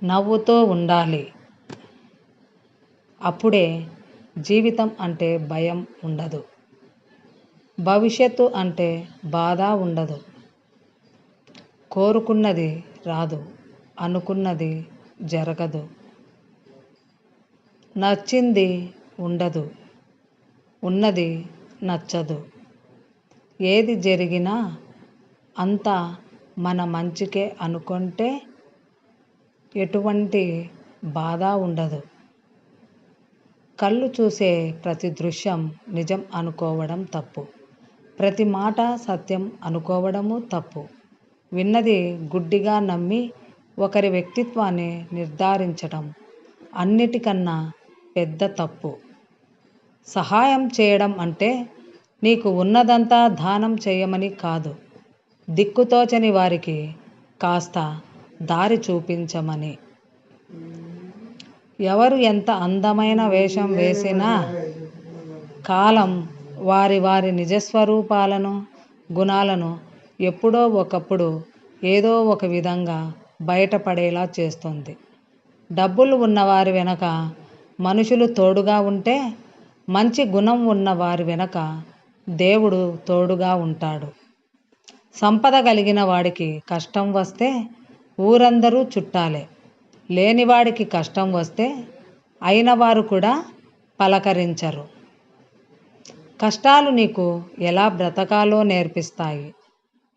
నవ్వుతూ ఉండాలి. అప్పుడే జీవితం అంటే భయం ఉండదు. భవిష్యత్తు అంటే బాధ ఉండదు. కోరుకున్నది రాదు, అనుకున్నది జరగదు. నచ్చింది ఉండదు, ఉన్నది నచ్చదు. ఏది జరిగినా అంతా మన మంచికే అనుకుంటే ఎటువంటి బాధ ఉండదు. కళ్ళు చూసే ప్రతి దృశ్యం నిజం అనుకోవడం తప్పు. ప్రతి మాట సత్యం అనుకోవడము తప్పు. విన్నది గుడ్డిగా నమ్మి ఒకరి వ్యక్తిత్వాన్ని నిర్ధారించడం అన్నిటికన్నా పెద్ద తప్పు. సహాయం చేయడం అంటే నీకు ఉన్నదంతా దానం చేయమని కాదు, దిక్కుతోచని వారికి కాస్త దారి చూపించమని. ఎవరు ఎంత అందమైన వేషం వేసినా కాలం వారి వారి నిజస్వరూపాలను, గుణాలను ఎప్పుడో ఒకప్పుడు ఏదో ఒక విధంగా బయటపడేలా చేస్తుంది. డబ్బులు ఉన్నవారి వెనక మనుషులు తోడుగా ఉంటే, మంచి గుణం ఉన్న వారి వెనక దేవుడు తోడుగా ఉంటాడు. సంపద కలిగిన వాడికి కష్టం వస్తే ఊరందరూ చుట్టాలే. లేనివాడికి కష్టం వస్తే అయినవారు కూడా పలకరించరు. కష్టాలు నీకు ఎలా బ్రతకాలో నేర్పిస్తాయి.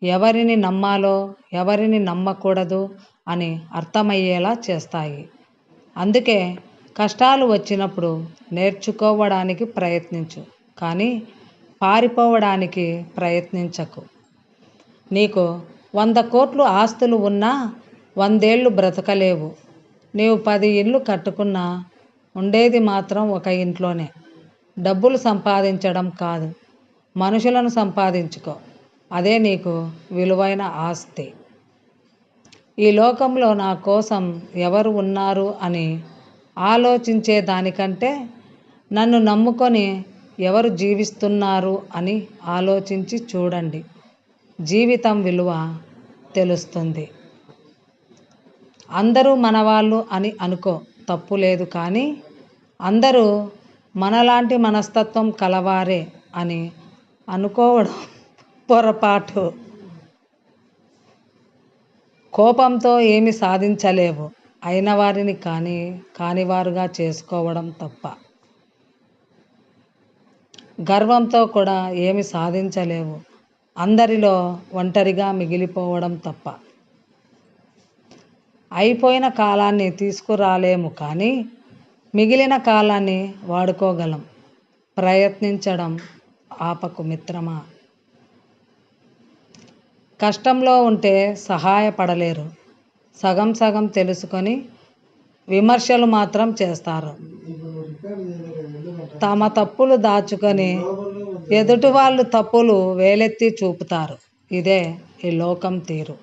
ఎవరిని నమ్మాలో, ఎవరిని నమ్మకూడదు అని అర్థమయ్యేలా చేస్తాయి. అందుకే కష్టాలు వచ్చినప్పుడు నేర్చుకోవడానికి ప్రయత్నించు, కానీ పారిపోవడానికి ప్రయత్నించకు. నీకు 100 కోట్లు ఆస్తులు ఉన్నా 100 ఏళ్ళు బ్రతకలేవు. నీవు 10 ఇళ్ళు కట్టుకున్నా ఉండేది మాత్రం ఒక ఇంట్లోనే. డబ్బులు సంపాదించడం కాదు, మనుషులను సంపాదించుకో. అదే నీకు విలువైన ఆస్తి. ఈ లోకంలో నా కోసం ఎవరు ఉన్నారు అని ఆలోచించే దానికంటే నన్ను నమ్ముకొని ఎవరు జీవిస్తున్నారు అని ఆలోచించి చూడండి. జీవితం విలువ తెలుస్తుంది. అందరూ మనవాళ్ళు అని అనుకో, తప్పు లేదు. కానీ అందరూ మనలాంటి మనస్తత్వం కలవారే అని అనుకోవడం పొరపాటు. కోపంతో ఏమి సాధించలేవు, అయిన వారిని కానివారుగా చేసుకోవడం తప్ప. గర్వంతో కూడా ఏమి సాధించలేవు, అందరిలో ఒంటరిగా మిగిలిపోవడం తప్ప. అయిపోయిన కాలాన్ని తీసుకురాలేము, కానీ మిగిలిన కాలాన్ని వాడుకోగలం. ప్రయత్నించడం ఆపకు మిత్రమా. కష్టంలో ఉంటే సహాయపడలేరు, సగం సగం తెలుసుకొని విమర్శలు మాత్రం చేస్తారు. తమ తప్పులు దాచుకొని ఎదుటి వాళ్ళు తప్పులు వేలెత్తి చూపుతారు. ఇదే ఈ లోకం తీరు.